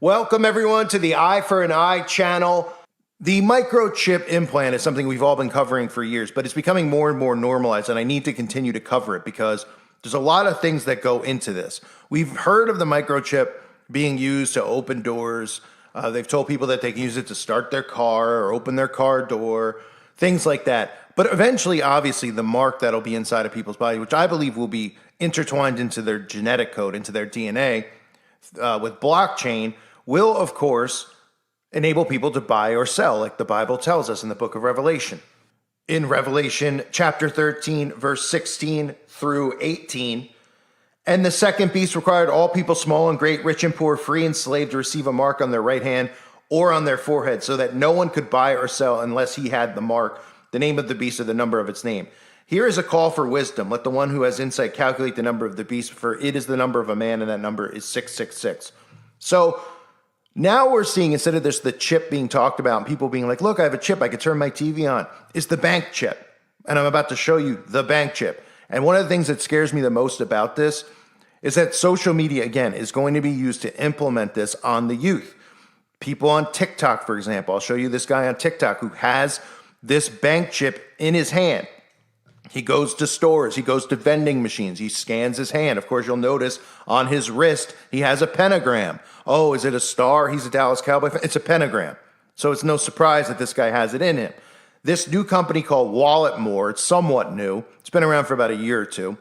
Welcome everyone to the Eye for an Eye channel. The microchip implant is something we've all been covering for years, but it's becoming more and more normalized, and I need to continue to cover it because there's a lot of things that go into this. We've heard of the microchip being used to open doors. They've told people that they can use it to start their car or open their car door, things like that. But eventually, obviously, the mark that'll be inside of people's body, which I believe will be intertwined into their genetic code, into their DNA, with blockchain, will, of course, enable people to buy or sell, like the Bible tells us in the book of Revelation. In Revelation chapter 13, verse 16 through 18, and the second beast required all people, small and great, rich and poor, free and slave, to receive a mark on their right hand or on their forehead, so that no one could buy or sell unless he had the mark, the name of the beast, or the number of its name. Here is a call for wisdom. Let the one who has insight calculate the number of the beast, for it is the number of a man, and that number is 666. So now we're seeing, instead of this, the chip being talked about, and people being like, look, I have a chip, I can turn my TV on, is the bank chip. And I'm about to show you the bank chip. And one of the things that scares me the most about this is that social media, again, is going to be used to implement this on the youth. People on TikTok, for example. I'll show you this guy on TikTok who has this bank chip in his hand. He goes to stores, he goes to vending machines, he scans his hand. Of course, you'll notice on his wrist, he has a pentagram. Oh, is it a star? He's a Dallas Cowboy fan. It's a pentagram. So it's no surprise that this guy has it in him. This new company called Walletmor, it's somewhat new. It's been around for about a year or two.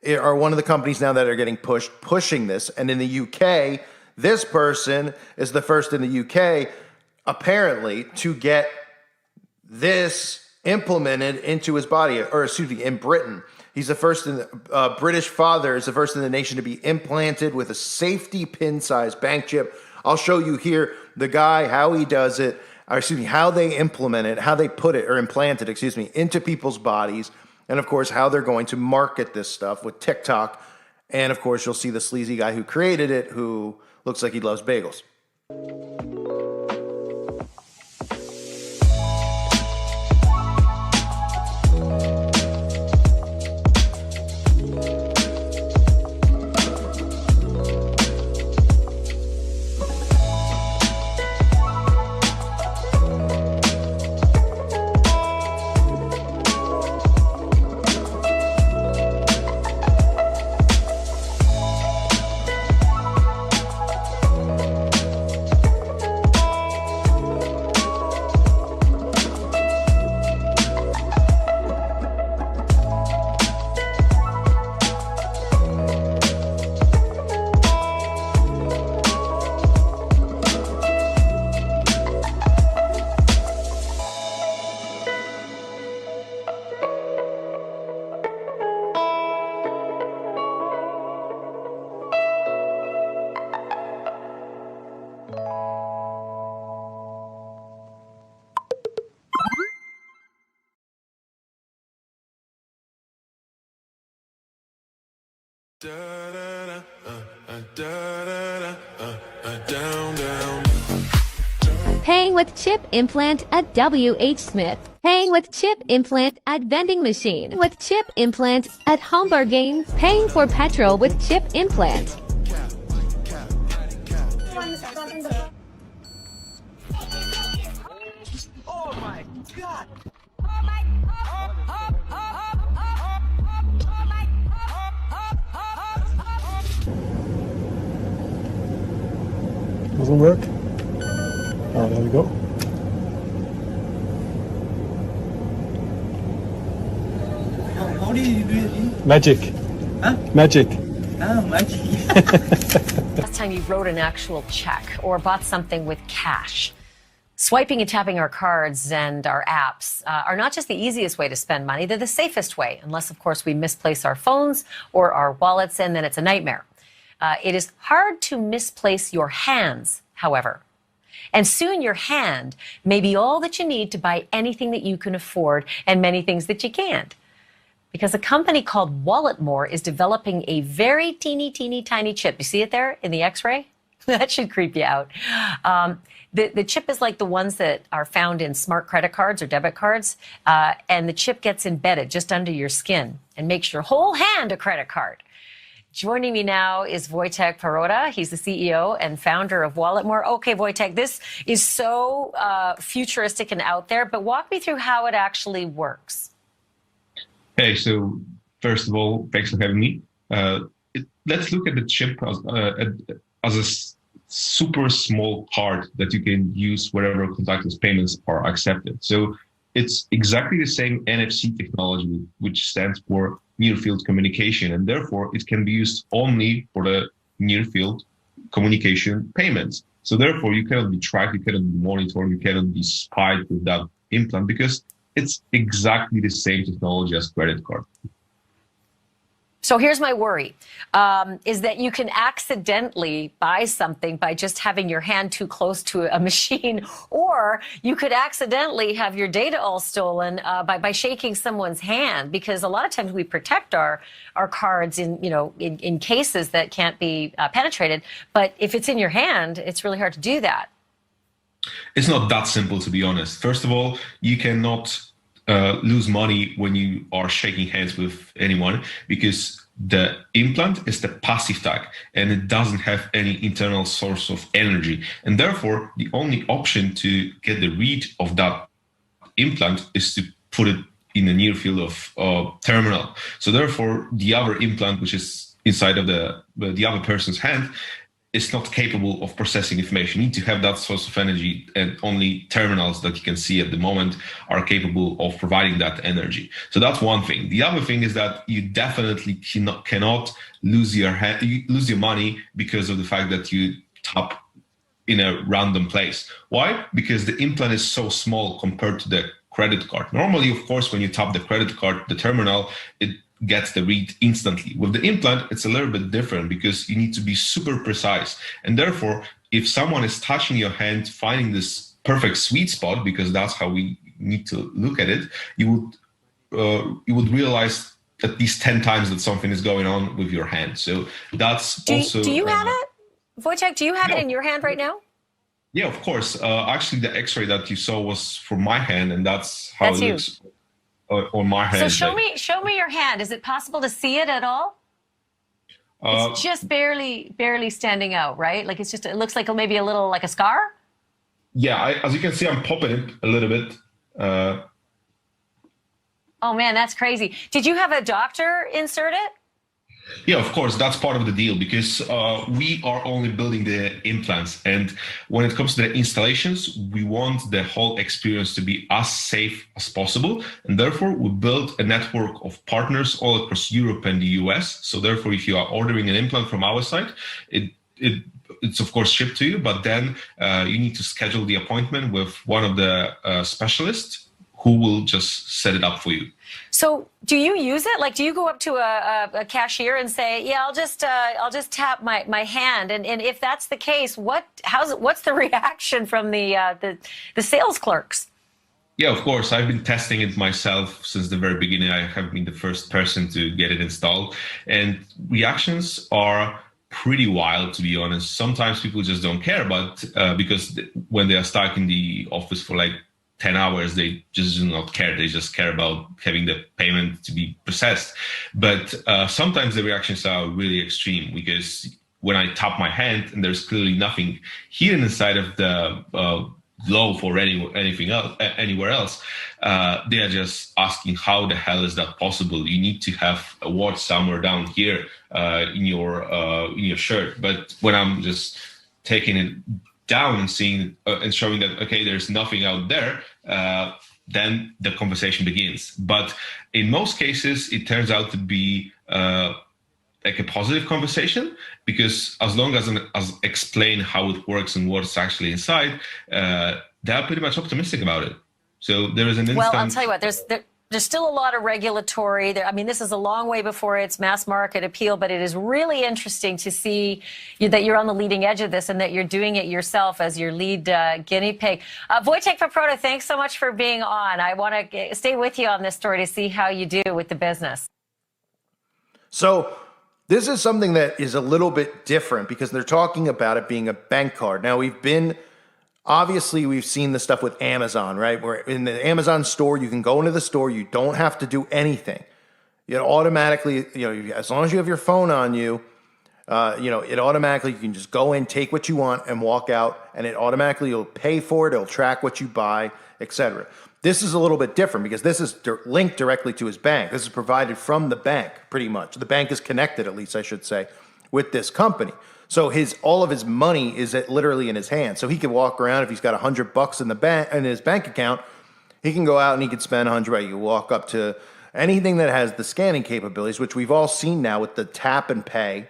It are one of the companies now that are getting pushing this. And in the UK, this person is the first in the UK, apparently, to get this implemented into his body, or excuse me, in Britain. He's the first in the British father is the first in the nation to be implanted with a safety pin-sized bank chip. I'll show you here the guy, how he does it, or excuse me, how they implement it, how they put it, or implant it, excuse me, into people's bodies, and of course, how they're going to market this stuff with TikTok. And of course, you'll see the sleazy guy who created it, who looks like he loves bagels. Paying with chip implant at WH Smith. Paying with chip implant at vending machine. With chip implant at Home Bargains. Paying for petrol with chip implant. Oh my God! Doesn't work? Oh, there we go. How do you do it? Magic. Huh? Magic. Ah, magic. Last time you wrote an actual check or bought something with cash. Swiping and tapping our cards and our apps are not just the easiest way to spend money, they're the safest way, unless, of course, we misplace our phones or our wallets, and then it's a nightmare. It is hard to misplace your hands, however. And soon your hand may be all that you need to buy anything that you can afford and many things that you can't. Because a company called Walletmor is developing a very teeny tiny chip. You see it there in the X-ray? That should creep you out. The chip is like the ones that are found in smart credit cards or debit cards, and the chip gets embedded just under your skin and makes your whole hand a credit card. Joining me now is Wojtek Perota. He's the CEO and founder of Walletmore. Okay, Wojtek, this is so futuristic and out there, but walk me through how it actually works. Hey, so first of all, thanks for having me. Let's look at the chip as a super small card that you can use wherever contactless payments are accepted. So it's exactly the same NFC technology, which stands for near field communication, and therefore it can be used only for the near field communication payments. So therefore you cannot be tracked, you cannot be monitored, you cannot be spied with that implant because it's exactly the same technology as credit card. So here's my worry, is that you can accidentally buy something by just having your hand too close to a machine, or you could accidentally have your data all stolen by shaking someone's hand, because a lot of times we protect our cards in cases that can't be penetrated. But if it's in your hand, it's really hard to do that. It's not that simple, to be honest. First of all, you cannot lose money when you are shaking hands with anyone, because the implant is the passive tag and it doesn't have any internal source of energy. And therefore, the only option to get the read of that implant is to put it in the near field of terminal. So therefore, the other implant, which is inside of the other person's hand, is not capable of processing information. You need to have that source of energy, and only terminals that you can see at the moment are capable of providing that energy. So that's one thing. The other thing is that you definitely cannot lose your money because of the fact that you tap in a random place. Why? Because the implant is so small compared to the credit card. Normally, of course, when you tap the credit card, the terminal, it gets the read instantly. With the implant, it's a little bit different because you need to be super precise. And therefore, if someone is touching your hand, finding this perfect sweet spot, because that's how we need to look at it, you would realize at least 10 times that something is going on with your hand. So that's Do you have it? Wojtek, do you have it in your hand right now? Yeah, of course. Actually, the x-ray that you saw was for my hand, and that's how it looks. On my hand. So show me your hand. Is it possible to see it at all? It's just barely standing out, right? Like it looks like maybe a little like a scar. Yeah, as you can see, I'm popping it a little bit. Oh man, that's crazy. Did you have a doctor insert it? Yeah, of course, that's part of the deal, because we are only building the implants. And when it comes to the installations, we want the whole experience to be as safe as possible. And therefore, we built a network of partners all across Europe and the US. So therefore, if you are ordering an implant from our side, it's of course shipped to you, but then you need to schedule the appointment with one of the specialists who will just set it up for you. So do you use it? Like, do you go up to a cashier and say, yeah, I'll just tap my hand? And if that's the case, what's the reaction from the sales clerks? Yeah, of course. I've been testing it myself since the very beginning. I have been the first person to get it installed, and reactions are pretty wild, to be honest. Sometimes people just don't care, but because when they are stuck in the office for like 10 hours, they just do not care. They just care about having the payment to be processed. But sometimes the reactions are really extreme, because when I tap my hand and there's clearly nothing hidden inside of the glove or anything else, anywhere else, they are just asking, how the hell is that possible? You need to have a watch somewhere down here in your shirt. But when I'm just taking it down and seeing and showing that, okay, there's nothing out there, then the conversation begins. But in most cases, it turns out to be like a positive conversation, because as long as I explain how it works and what's actually inside, they're pretty much optimistic about it. So there is an instant. Well, I'll tell you what, there's still a lot of regulatory there. I mean, this is a long way before its mass market appeal, but it is really interesting to see that you're on the leading edge of this and that you're doing it yourself as your lead guinea pig. Wojtek Perota, thanks so much for being on. I want to stay with you on this story to see how you do with the business. So this is something that is a little bit different, because they're talking about it being a bank card. Now, obviously, we've seen the stuff with Amazon, right? Where in the Amazon store, you can go into the store, you don't have to do anything. it automatically, as long as you have your phone on you, it automatically, you can just go in, take what you want, and walk out, and it automatically will pay for it. It'll track what you buy, etc. This is a little bit different because this is linked directly to his bank. This is provided from the bank, pretty much. The bank is connected, at least I should say, with this company. So all of his money is literally in his hand. So he can walk around, if he's got $100 in his bank account, he can go out and he can spend $100. You can walk up to anything that has the scanning capabilities, which we've all seen now with the tap and pay,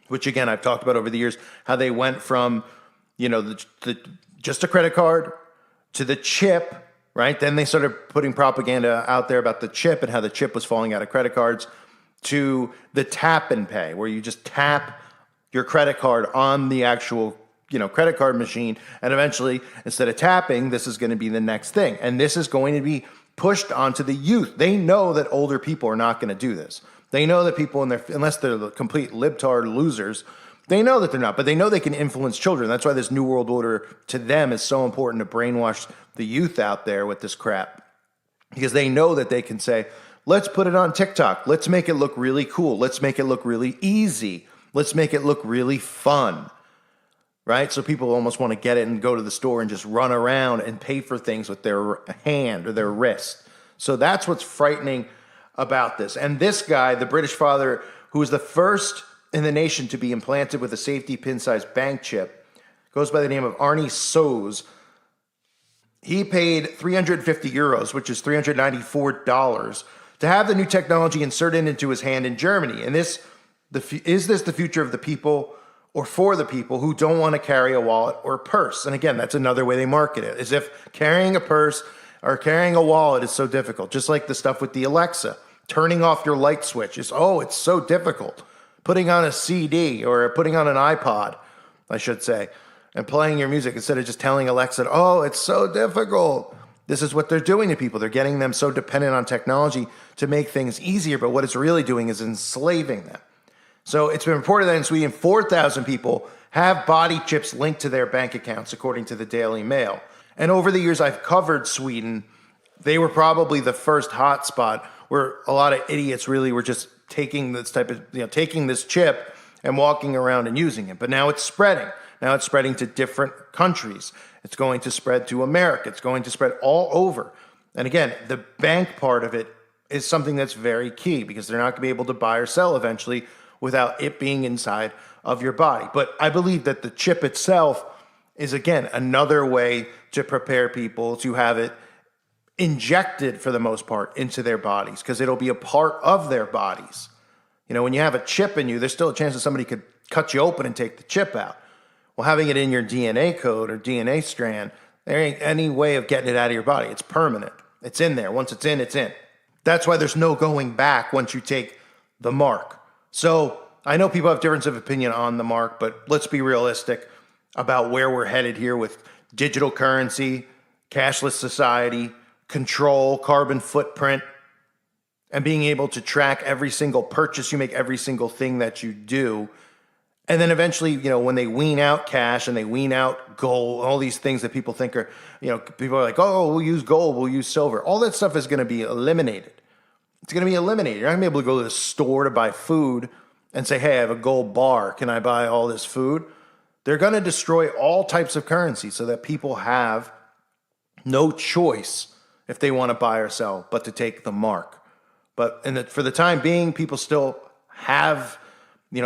which again, I've talked about over the years, how they went from, just a credit card to the chip, right? Then they started putting propaganda out there about the chip and how the chip was falling out of credit cards, to the tap and pay, where you just tap your credit card on the actual, credit card machine. And eventually, instead of tapping, this is going to be the next thing. And this is going to be pushed onto the youth. They know that older people are not going to do this. They know that people unless they're the complete libtard losers, they know that they're not, but they know they can influence children. That's why this New World Order to them is so important, to brainwash the youth out there with this crap. Because they know that they can say, let's put it on TikTok. Let's make it look really cool. Let's make it look really easy. Let's make it look really fun. Right? So people almost want to get it and go to the store and just run around and pay for things with their hand or their wrist. So that's what's frightening about this. And this guy, the British father, who was the first in the nation to be implanted with a safety pin-sized bank chip, goes by the name of Arnie Soes. He paid 350 euros, which is $394, to have the new technology inserted into his hand in Germany. And is this the future of the people, or for the people who don't want to carry a wallet or a purse? And again, that's another way they market it, as if carrying a purse or carrying a wallet is so difficult. Just like the stuff with the Alexa, turning off your light switch it's so difficult. Putting on a CD or putting on an iPod, I should say, and playing your music instead of just telling Alexa, it's so difficult. This is what they're doing to people. They're getting them so dependent on technology to make things easier, but what it's really doing is enslaving them. So it's been reported that in Sweden, 4,000 people have body chips linked to their bank accounts, according to the Daily Mail. And over the years I've covered Sweden, they were probably the first hotspot where a lot of idiots really were just taking this taking this chip and walking around and using it. But now it's spreading. Now it's spreading to different countries. It's going to spread to America. It's going to spread all over. And again, the bank part of it is something that's very key, because they're not going to be able to buy or sell eventually without it being inside of your body. But I believe that the chip itself is, again, another way to prepare people to have it injected, for the most part, into their bodies, because it'll be a part of their bodies. When you have a chip in you, there's still a chance that somebody could cut you open and take the chip out. Well, having it in your DNA code or DNA strand, there ain't any way of getting it out of your body. It's permanent. It's in there. Once it's in, it's in. That's why there's no going back once you take the mark. So I know people have difference of opinion on the mark, but let's be realistic about where we're headed here with digital currency, cashless society, control, carbon footprint, and being able to track every single purchase you make, every single thing that you do. And then eventually, when they wean out cash and they wean out gold, all these things that people think are, people are like, we'll use gold, we'll use silver. All that stuff is going to be eliminated. It's going to be eliminated. You're not going to be able to go to the store to buy food and say, hey, I have a gold bar. Can I buy all this food? They're going to destroy all types of currency so that people have no choice if they want to buy or sell, but to take the mark. But for the time being, people still have,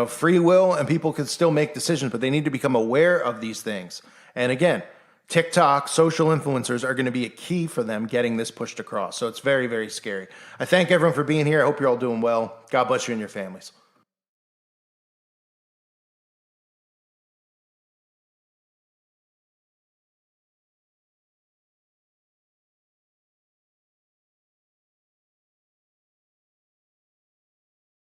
free will, and people can still make decisions, but they need to become aware of these things. And again, TikTok, social influencers are going to be a key for them getting this pushed across. So it's very, very scary. I thank everyone for being here. I hope you're all doing well. God bless you and your families.